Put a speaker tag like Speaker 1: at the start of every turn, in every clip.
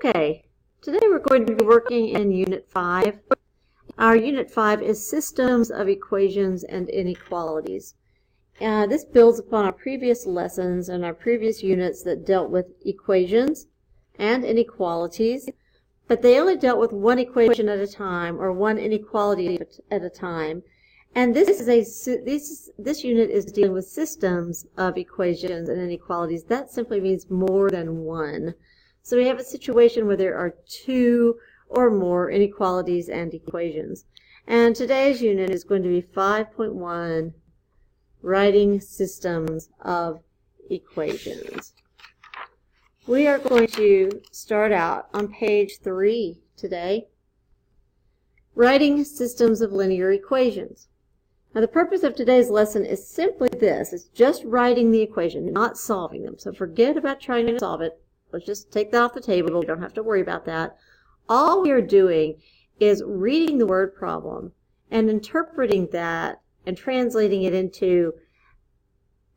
Speaker 1: Okay, today we're going to be working in Unit 5. Our Unit 5 is Systems of Equations and Inequalities. This builds upon our previous lessons and our previous units that dealt with equations and inequalities, but they only dealt with one equation at a time or one inequality at a time. And this unit is dealing with systems of equations and inequalities. That simply means more than one. So we have a situation where there are two or more inequalities and equations. And today's unit is going to be 5.1, Writing Systems of Equations. We are going to start out on page 3 today, Writing Systems of Linear Equations. Now the purpose of today's lesson is simply this. It's just writing the equation, not solving them. So forget about trying to solve it. Let's just take that off the table. We don't have to worry about that. All we are doing is reading the word problem and interpreting that and translating it into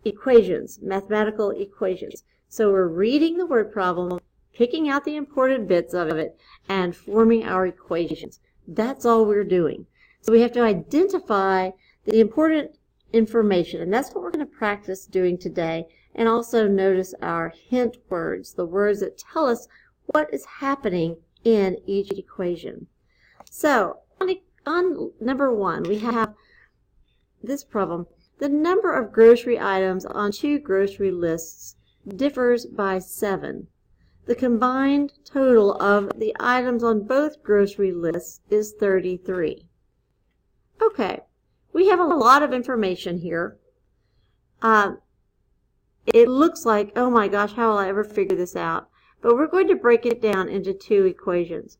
Speaker 1: equations, mathematical equations. So we're reading the word problem, picking out the important bits of it, and forming our equations. That's all we're doing. So we have to identify the important information, and that's what we're going to practice doing today. And also notice our hint words, the words that tell us what is happening in each equation. So on number 1, we have this problem. The number of grocery items on 2 grocery lists differs by 7. The combined total of the items on both grocery lists is 33. Okay, we have a lot of information here. It looks like, oh my gosh, how will I ever figure this out? But we're going to break it down into 2 equations.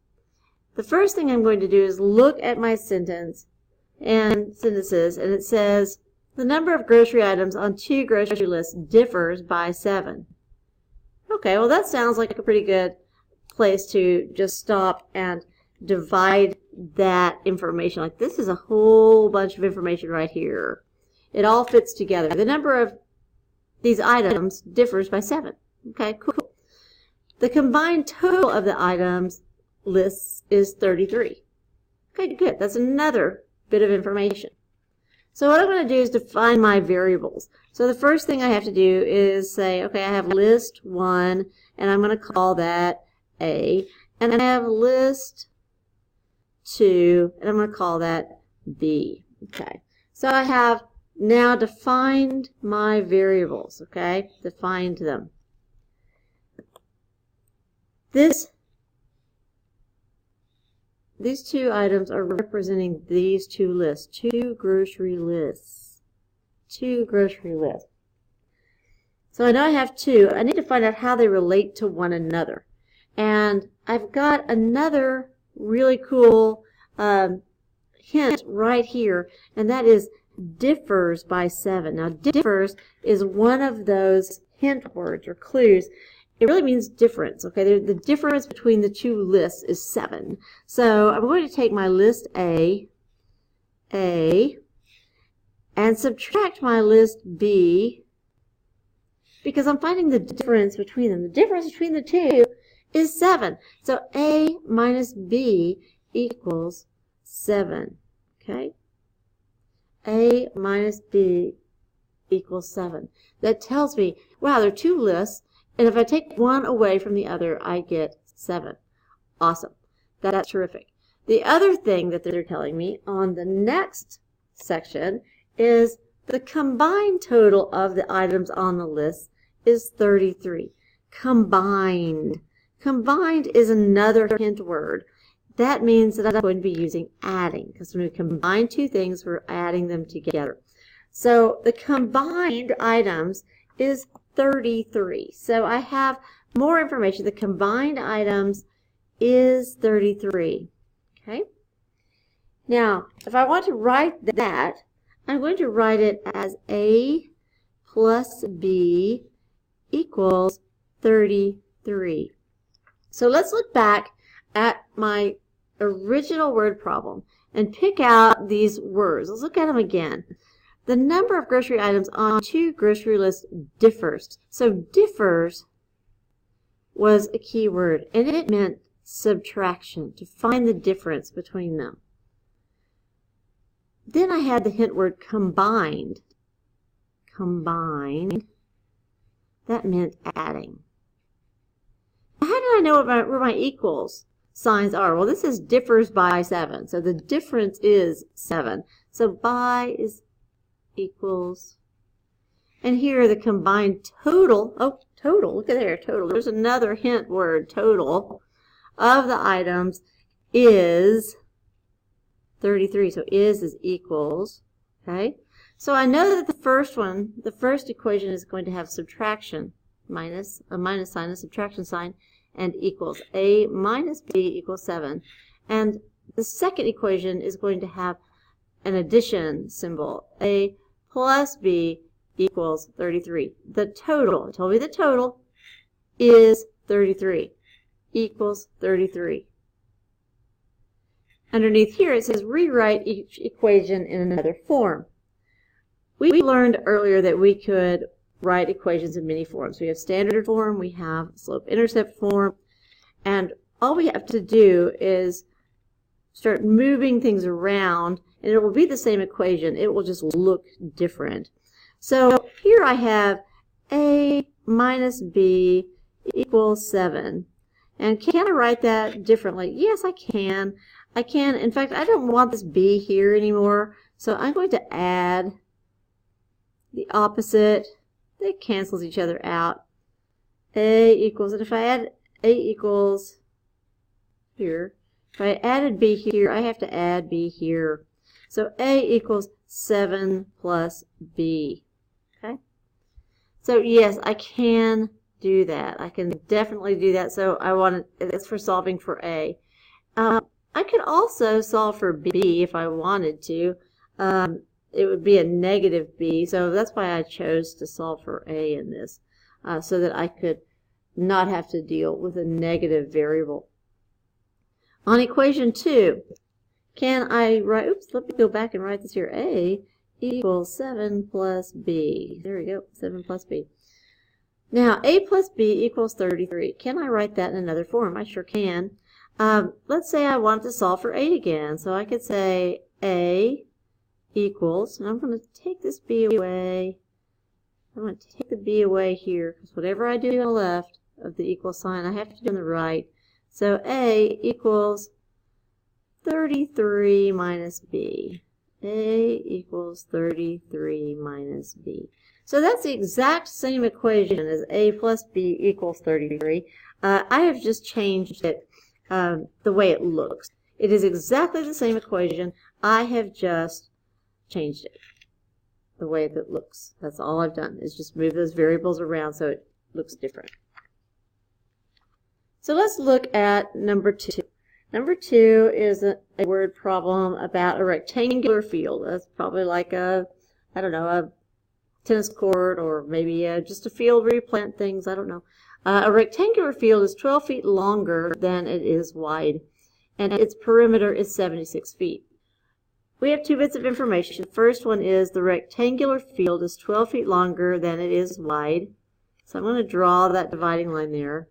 Speaker 1: The first thing I'm going to do is look at my sentences, and it says, the number of grocery items on 2 grocery lists differs by 7. Okay, well that sounds like a pretty good place to just stop and divide that information. Like this is a whole bunch of information right here. It all fits together. The number of these items differs by 7. Okay, cool. The combined total of the items lists is 33. Okay, good. That's another bit of information. So what I'm going to do is define my variables. So the first thing I have to do is say, okay, I have list 1, and I'm going to call that A. And I have list 2, and I'm going to call that B. Okay, so I have now defined my variables, okay? Defined them. These 2 items are representing these 2 lists, 2 grocery lists. 2 grocery lists. So I know I have 2. I need to find out how they relate to one another. And I've got another really cool hint right here, and that is differs by 7. Now differs is one of those hint words or clues. It really means difference, okay? The difference between the 2 lists is 7. So I'm going to take my list A, and subtract my list B, because I'm finding the difference between them. The difference between the 2 is 7. So A minus B equals 7, okay? A minus B equals 7. That tells me, wow, there are 2 lists, and if I take one away from the other, I get 7. Awesome. That's terrific. The other thing that they're telling me on the next section is the combined total of the items on the list is 33. Combined. Combined is another hint word. That means that I'm going to be using adding, because when we combine 2 things, we're adding them together. So the combined items is 33. So I have more information. The combined items is 33. Okay? Now, if I want to write that, I'm going to write it as A plus B equals 33. So let's look back at my original word problem and pick out these words. Let's look at them again. The number of grocery items on 2 grocery lists differs. So differs was a key word, and it meant subtraction, to find the difference between them. Then I had the hint word combined. Combined. That meant adding. How do I know where my equals signs are? Well, this is differs by 7. So the difference is 7. So by is equals. And here the combined total. Oh, total. Look at there. Total. There's another hint word. Total of the items is 33. So is equals. Okay. So I know that the first equation is going to have subtraction, minus, a minus sign, a subtraction sign, and equals. A minus B equals 7. And the second equation is going to have an addition symbol. A plus B equals 33. The total, it told me the total, is 33. Equals 33. Underneath here it says rewrite each equation in another form. We learned earlier that we could write equations in many forms. We have standard form, we have slope-intercept form, and all we have to do is start moving things around, and it will be the same equation. It will just look different. So here I have A minus B equals 7. And can I write that differently? Yes, I can. I can. In fact, I don't want this B here anymore, so I'm going to add the opposite. They cancels each other out. A equals, and if I add A equals here, if I added B here, I have to add B here. So A equals 7 plus B. Okay? So yes, I can do that. I can definitely do that. So I want to, it's for solving for A. I could also solve for B if I wanted to. It would be a negative B, so that's why I chose to solve for A in this, so that I could not have to deal with a negative variable. On equation 2, can I write, oops, let me go back and write this here. A equals 7 plus B. There we go, 7 plus B. Now, A plus B equals 33. Can I write that in another form? I sure can. Let's say I want to solve for A again, so I could say A equals, and I'm going to take this B away. I'm going to take the B away here, because whatever I do on the left of the equal sign, I have to do on the right. So A equals 33 minus B. A equals 33 minus B. So that's the exact same equation as A plus B equals 33. I have just changed it the way it looks. It is exactly the same equation. I have just changed it the way that it looks. That's all I've done, is just move those variables around so it looks different. So let's look at number 2. Number 2 is a word problem about a rectangular field. That's probably like a, I don't know, a tennis court, or maybe just a field where you plant things, I don't know. A rectangular field is 12 feet longer than it is wide, and its perimeter is 76 feet. We have 2 bits of information. The first one is the rectangular field is 12 feet longer than it is wide. So I'm going to draw that dividing line there.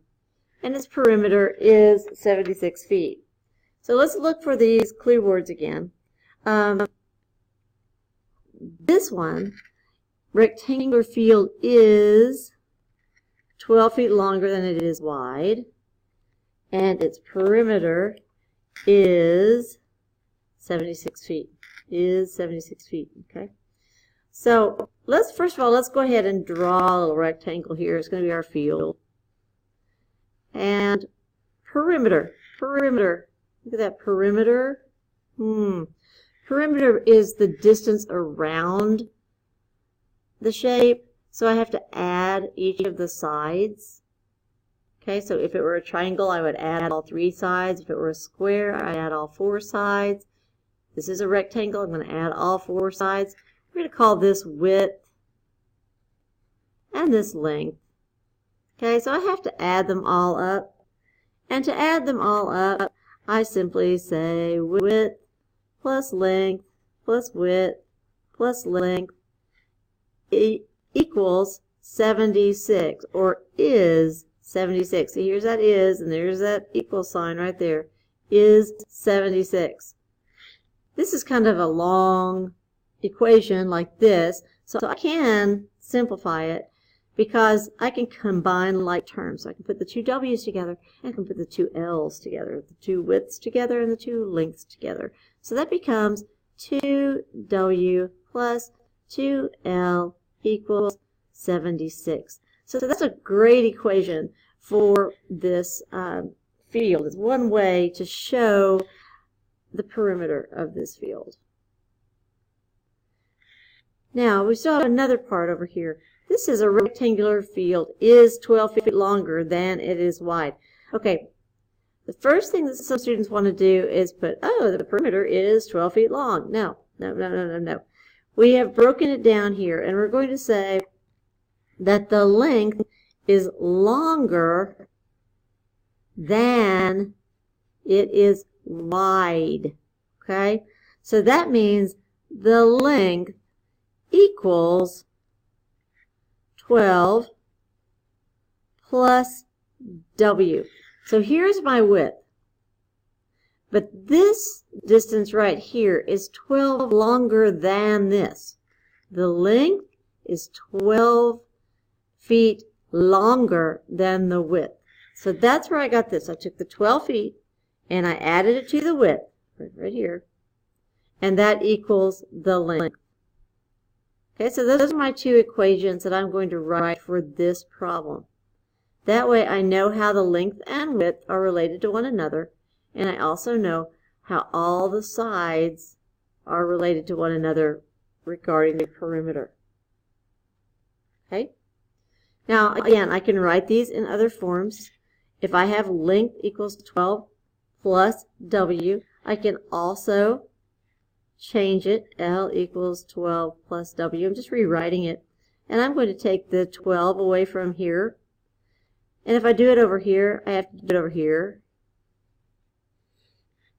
Speaker 1: And its perimeter is 76 feet. So let's look for these clue words again. This one, rectangular field, is 12 feet longer than it is wide. And its perimeter is 76 feet. Is 76 feet, okay? So first of all, let's go ahead and draw a little rectangle here. It's going to be our field. And perimeter. Look at that perimeter. Perimeter is the distance around the shape. So I have to add each of the sides. Okay, so if it were a triangle, I would add all 3 sides. If it were a square, I'd add all 4 sides. This is a rectangle. I'm going to add all 4 sides. We're going to call this width and this length. Okay, so I have to add them all up. And to add them all up, I simply say width plus length plus width plus length equals 76, or is 76. So here's that is, and there's that equal sign right there. Is 76. This is kind of a long equation like this, so I can simplify it because I can combine like terms. So I can put the two W's together, and I can put the two L's together, the two widths together, and the two lengths together. So that becomes 2W plus 2L equals 76. So that's a great equation for this field. It's one way to show the perimeter of this field. Now, we still have another part over here. This is a rectangular field, is 12 feet longer than it is wide. Okay, the first thing that some students want to do is put, oh, the perimeter is 12 feet long. No. We have broken it down here, and we're going to say that the length is longer than it is wide. Okay? So that means the length equals 12 plus W. So here's my width. But this distance right here is 12 longer than this. The length is 12 feet longer than the width. So that's where I got this. I took the 12 feet and I added it to the width, right here, and that equals the length. Okay, so those are my two equations that I'm going to write for this problem. That way I know how the length and width are related to one another, and I also know how all the sides are related to one another regarding the perimeter. Okay? Now, again, I can write these in other forms. If I have length equals 12 plus W, I can also change it. L equals 12 plus W. I'm just rewriting it. And I'm going to take the 12 away from here. And if I do it over here, I have to do it over here.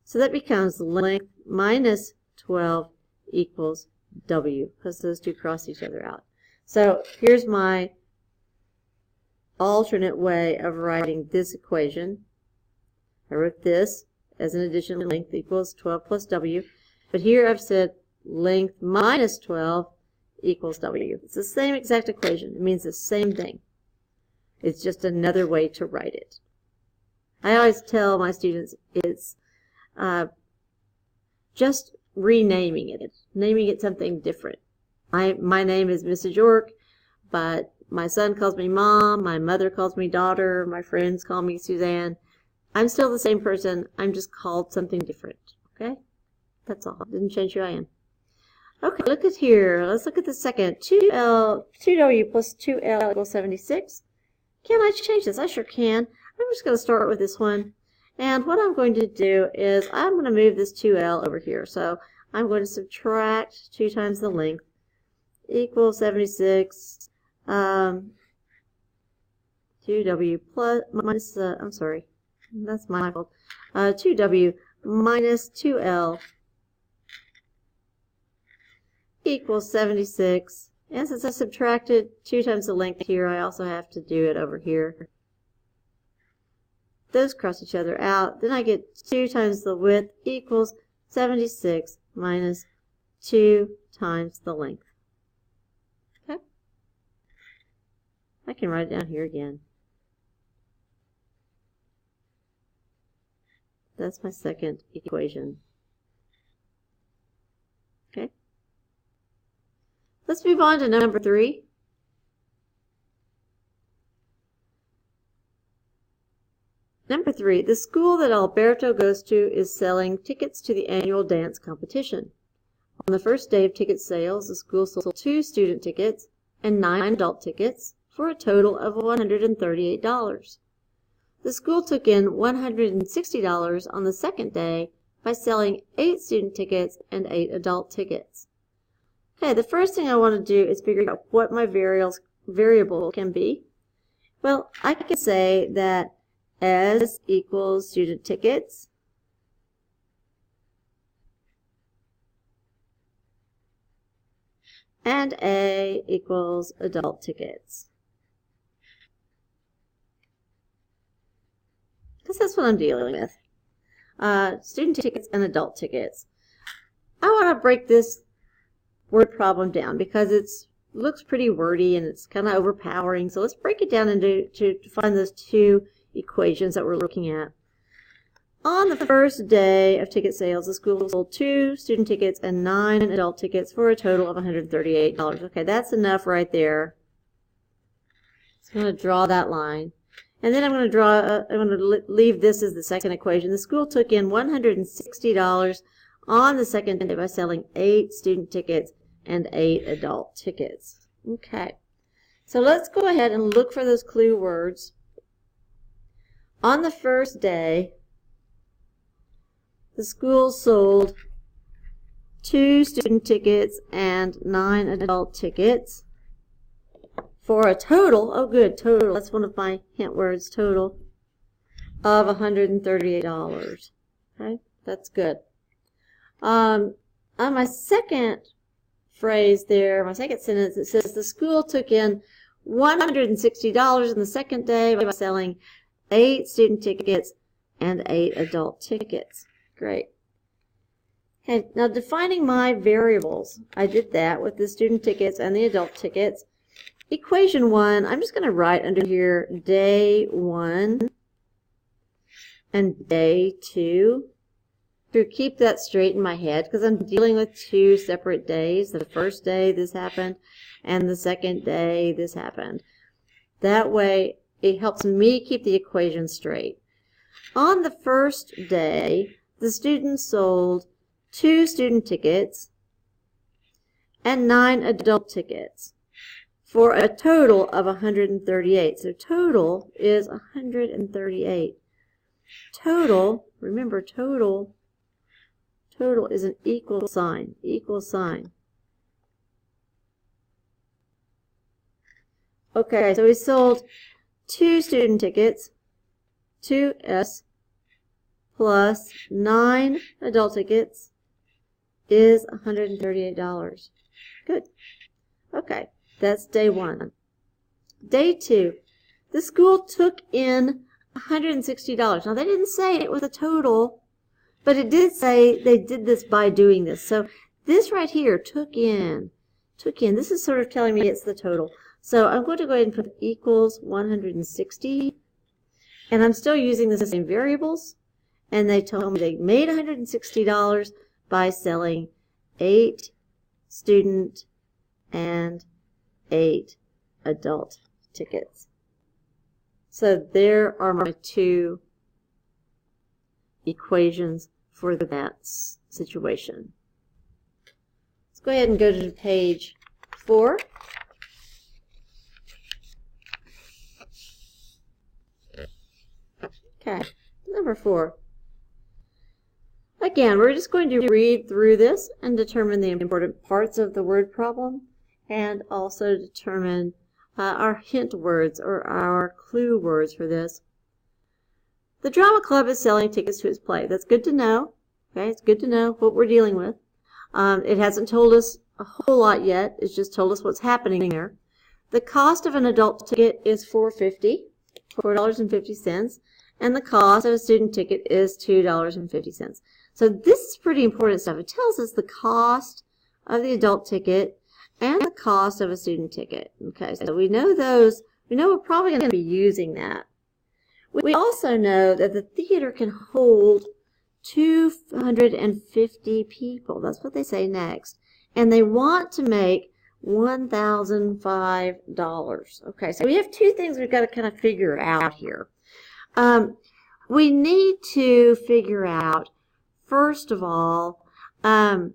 Speaker 1: So that becomes length minus 12 equals W, because those two cross each other out. So here's my alternate way of writing this equation. I wrote this as an addition, length equals 12 plus W. But here I've said length minus 12 equals W. It's the same exact equation. It means the same thing. It's just another way to write it. I always tell my students it's just renaming it, naming it something different. My name is Mrs. York, but my son calls me Mom, my mother calls me Daughter, my friends call me Suzanne. I'm still the same person. I'm just called something different. Okay? That's all. Didn't change who I am. Okay, look at here. Let's look at the second. 2W plus 2L equals 76. Can I change this? I sure can. I'm just going to start with this one. And what I'm going to do is I'm going to move this 2L over here. So I'm going to subtract 2 times the length equals 76. 2W plus minus, I'm sorry, that's my fault. 2W minus 2L equals 76. And since I subtracted 2 times the length here, I also have to do it over here. Those cross each other out. Then I get 2 times the width equals 76 minus 2 times the length. Okay? I can write it down here again. That's my second equation. Okay? Let's move on to number 3. Number 3, the school that Alberto goes to is selling tickets to the annual dance competition. On the first day of ticket sales, the school sold 2 student tickets and 9 adult tickets for a total of $138. The school took in $160 on the second day by selling 8 student tickets and 8 adult tickets. Okay, the first thing I want to do is figure out what my variable can be. Well, I can say that S equals student tickets and A equals adult tickets. that's what I'm dealing with. Student tickets and adult tickets. I want to break this word problem down because it looks pretty wordy and it's kind of overpowering. So let's break it down into to find those two equations that we're looking at. On the first day of ticket sales, the school sold 2 student tickets and 9 adult tickets for a total of $138. Okay, that's enough right there. So I'm going to draw that line. And then I'm going to leave this as the second equation. The school took in $160 on the second day by selling 8 student tickets and 8 adult tickets. Okay, so let's go ahead and look for those clue words. On the first day, the school sold 2 student tickets and 9 adult tickets for a total, oh good, total, that's one of my hint words, total, of $138. Okay, that's good. On my second phrase there, my second sentence, it says the school took in $160 in the second day by selling 8 student tickets and 8 adult tickets. Great. Okay, now defining my variables, I did that with the student tickets and the adult tickets. Equation 1, I'm just going to write under here day 1 and day 2 to keep that straight in my head because I'm dealing with 2 separate days. The first day this happened and the second day this happened. That way it helps me keep the equation straight. On the first day, the students sold 2 student tickets and 9 adult tickets for a total of 138. So total is 138. Total, remember total is an equal sign, equal sign. Okay, so we sold 2 student tickets, 2S, plus 9 adult tickets is $138. Good. Okay, that's day 1. Day 2, the school took in $160. Now, they didn't say it was a total, but it did say they did this by doing this. So this right here, took in, this is sort of telling me it's the total. So I'm going to go ahead and put equals 160, and I'm still using the same variables. And they told me they made $160 by selling 8 student and 8 adult tickets. So there are my 2 equations for that situation. Let's go ahead and go to page 4. Okay, number 4. Again, we're just going to read through this and determine the important parts of the word problem and also determine our hint words or our clue words for this. The drama club is selling tickets to its play. That's good to know. Okay, it's good to know what we're dealing with. It hasn't told us a whole lot yet. It's just told us what's happening there. The cost of an adult ticket is $4.50, and the cost of a student ticket is $2.50. So this is pretty important stuff. It tells us the cost of the adult ticket and the cost of a student ticket. Okay, so we know those. We know we're probably going to be using that. We also know that the theater can hold 250 people. That's what they say next. And they want to make $1,005. Okay, so we have 2 things we've got to kind of figure out here. We need to figure out, first of all, how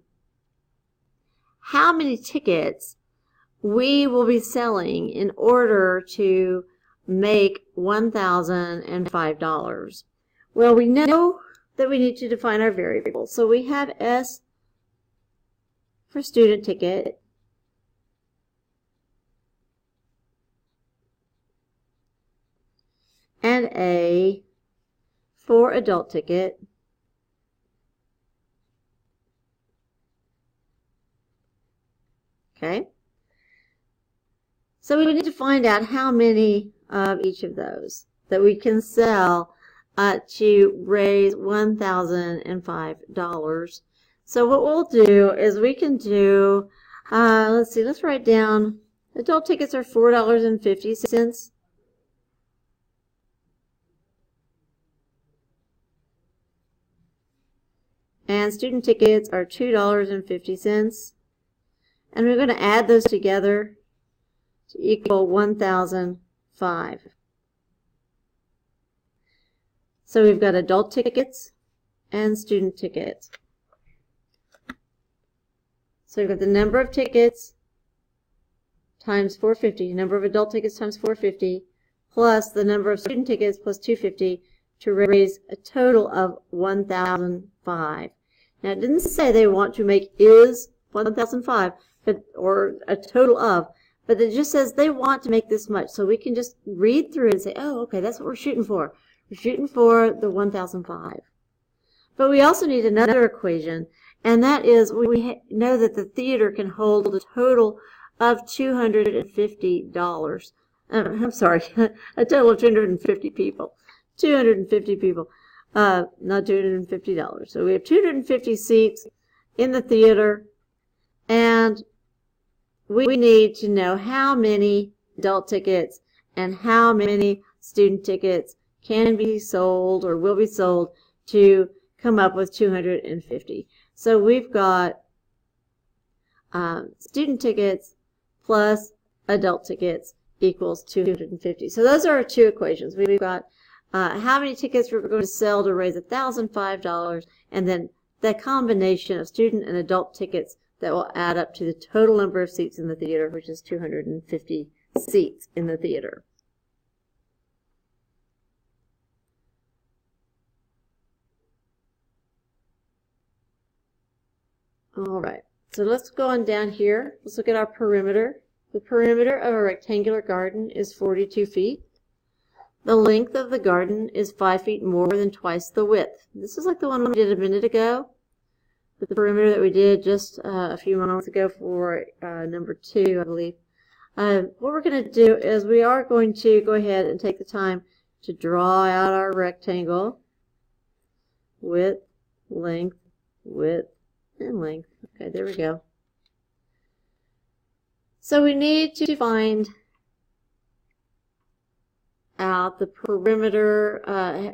Speaker 1: many tickets we will be selling in order to make $1,005. Well, we know that we need to define our variables. So we have S for student ticket, and A for adult ticket, okay? So we need to find out how many of each of those that we can sell to raise $1,005. So what we'll do is we can do, let's see, let's write down, adult tickets are $4.50. And student tickets are $2.50. And we're going to add those together to equal $1,005. So we've got adult tickets and student tickets. So we've got the number of tickets times 450, number of adult tickets times 450, plus the number of student tickets plus 250 to raise a total of 1,005. Now it didn't say they want to make is 1,005, or a total of, but it just says they want to make this much. So we can just read through it and say, oh, okay, that's what we're shooting for. We're shooting for the 1,005. But we also need another equation, and that is we know that the theater can hold a total of $250. I'm sorry, a total of 250 people. 250 people, not $250. So we have 250 seats in the theater, and we need to know how many adult tickets and how many student tickets can be sold or will be sold to come up with 250. So we've got student tickets plus adult tickets equals 250. So those are our two equations. We've got how many tickets we're going to sell to raise $1,005, and then the combination of student and adult tickets that will add up to the total number of seats in the theater, which is 250 seats in the theater. All right, so let's go on down here. Let's look at our perimeter. The perimeter of a rectangular garden is 42 feet. The length of the garden is 5 feet more than twice the width. This is like the one we did a minute ago. The perimeter that we did just a few moments ago for number 2, I believe. What we're going to do is we are going to go ahead and take the time to draw out our rectangle. Width, length, and length. Okay, there we go. So we need to find out the perimeter,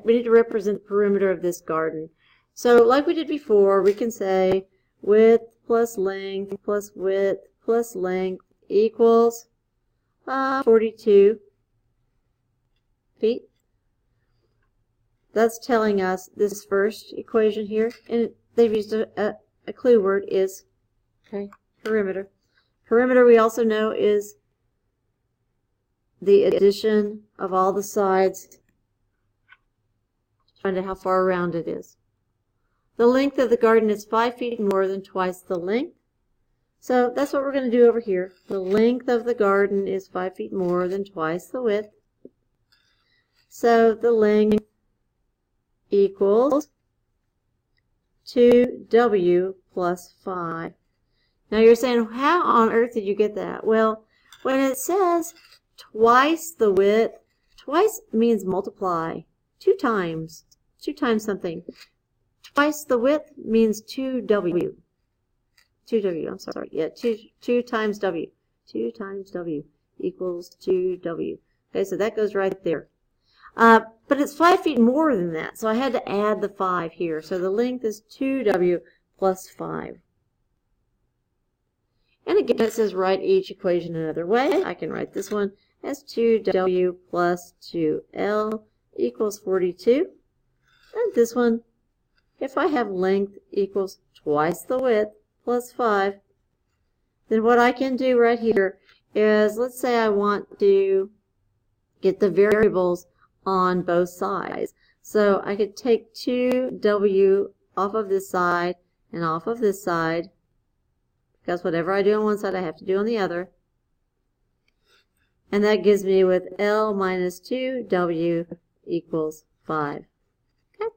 Speaker 1: we need to represent the perimeter of this garden. So like we did before, we can say width plus length plus width plus length equals 42 feet. That's telling us this first equation here, and they've used a clue word is, okay, perimeter. Perimeter we also know is the addition of all the sides to find out how far around it is. The length of the garden is 5 feet more than twice the length. So that's what we're going to do over here. The length of the garden is 5 feet more than twice the width. So the length equals 2W plus 5. Now you're saying, how on earth did you get that? Well, when it says twice the width, twice means multiply. 2 times something. Twice the width means 2W. 2W, I'm sorry. Yeah, 2 times W. 2 times W equals 2W. Okay, so that goes right there. But it's 5 feet more than that, so I had to add the 5 here. So the length is 2W plus 5. And again, it says write each equation another way. I can write this one as 2W plus 2L equals 42. And this one, if I have length equals twice the width plus 5, then what I can do right here is, let's say I want to get the variables on both sides. So I could take 2W off of this side and off of this side, because whatever I do on one side I have to do on the other. And that gives me with L minus 2W equals 5. Okay.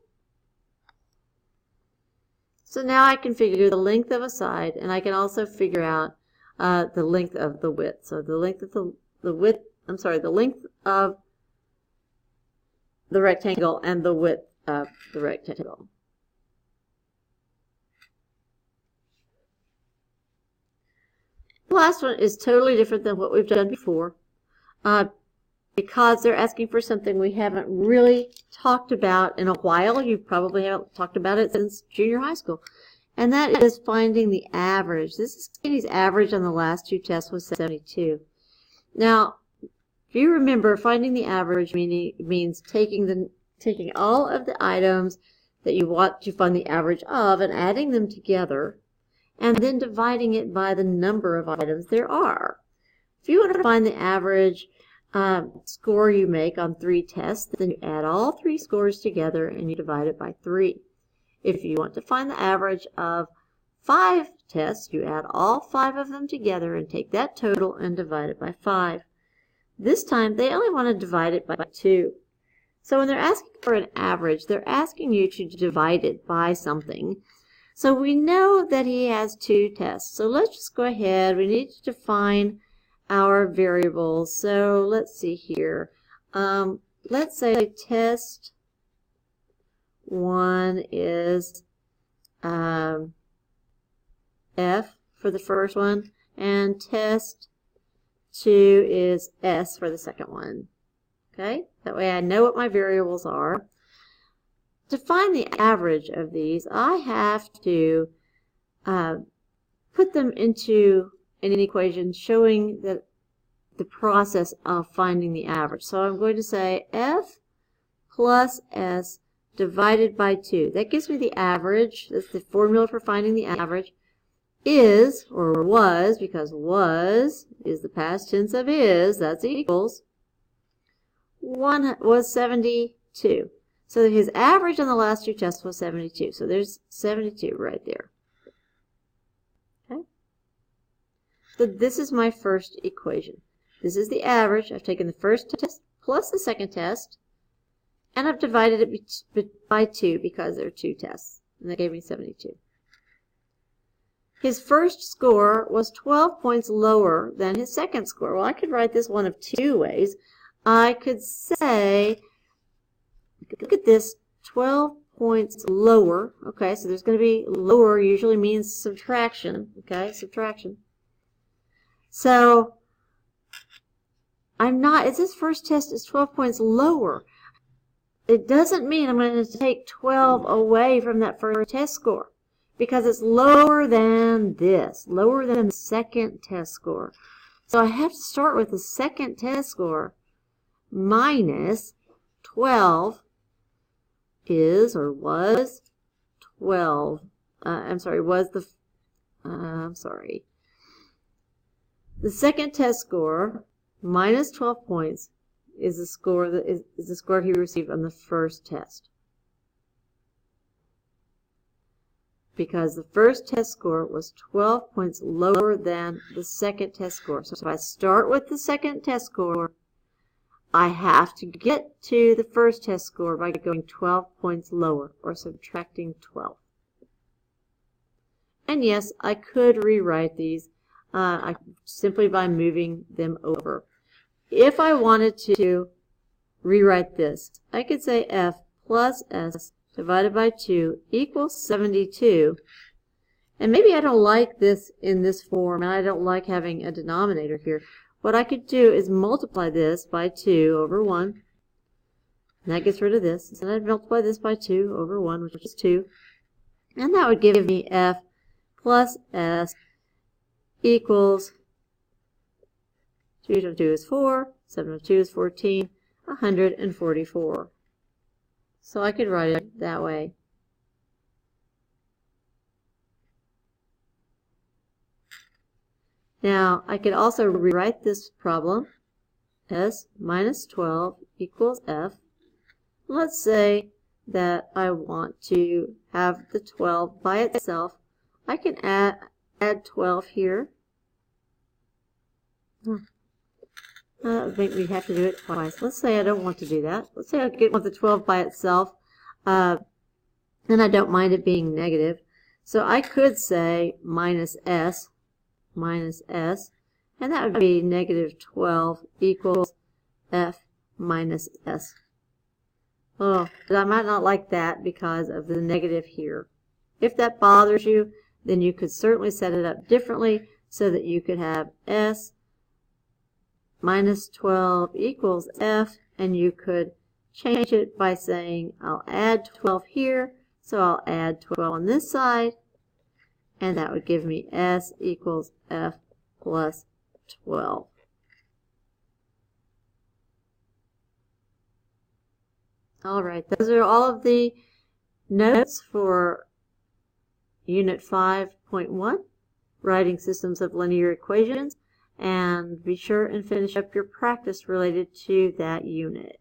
Speaker 1: So now I can figure the length of a side, and I can also figure out the length of the width. So the length of the length of the rectangle and the width of the rectangle. The last one is totally different than what we've done before because they're asking for something we haven't really talked about in a while. You probably haven't talked about it since junior high school. And that is finding the average. This is Kenny's average on the last two tests was 72. Now, if you remember, finding the average means taking all of the items that you want to find the average of and adding them together and then dividing it by the number of items there are. If you want to find the average score you make on 3 tests, then you add all 3 scores together and you divide it by 3. If you want to find the average of 5 tests, you add all 5 of them together and take that total and divide it by 5. This time, they only want to divide it by 2. So when they're asking for an average, they're asking you to divide it by something. So we know that he has 2 tests. So let's just go ahead. We need to define our variables. So let's see here. Let's say test 1 is F for the first one, and test 2 is S for the second one. Okay, that way I know what my variables are. To find the average of these, I have to put them into an equation showing that the process of finding the average. So I'm going to say F plus S divided by 2. That gives me the average. That's the formula for finding the average. Is, or was, because was is the past tense of is, that's equals, 1 was 72. So his average on the last 2 tests was 72. So there's 72 right there. Okay? So this is my first equation. This is the average. I've taken the first test plus the second test, and I've divided it by 2 because there are 2 tests. And that gave me 72. His first score was 12 points lower than his second score. Well, I could write this one of 2 ways. I could say, look at this, 12 points lower. Okay, so there's going to be lower usually means subtraction. Okay, subtraction. So it's his first test is 12 points lower. It doesn't mean I'm going to take 12 away from that first test score, because it's lower than this, lower than the second test score. So I have to start with the second test score minus 12 is, or was, 12. The second test score minus 12 points is the score that is the score he received on the first test. Because the first test score was 12 points lower than the second test score. So if I start with the second test score, I have to get to the first test score by going 12 points lower, or subtracting 12. And yes, I could rewrite these simply by moving them over. If I wanted to rewrite this, I could say F plus S divided by 2 equals 72. And maybe I don't like this in this form, and I don't like having a denominator here. What I could do is multiply this by 2 over 1. And that gets rid of this. And I'd multiply this by 2 over 1, which is 2. And that would give me F plus S equals 2 times 2 is 4, 7 times 2 is 14, 144. So I could write it that way. Now, I could also rewrite this problem. S minus 12 equals F. Let's say that I want to have the 12 by itself. I can add 12 here. That would make me have to do it twice. Let's say I don't want to do that. Let's say I want the 12 by itself, and I don't mind it being negative. So I could say minus S, and that would be negative 12 equals F minus S. Oh, but I might not like that because of the negative here. If that bothers you, then you could certainly set it up differently so that you could have S minus 12 equals F, and you could change it by saying I'll add 12 here, so I'll add 12 on this side, and that would give me S equals F plus 12. All right, those are all of the notes for Unit 5.1, Writing Systems of Linear Equations, and be sure and finish up your practice related to that unit.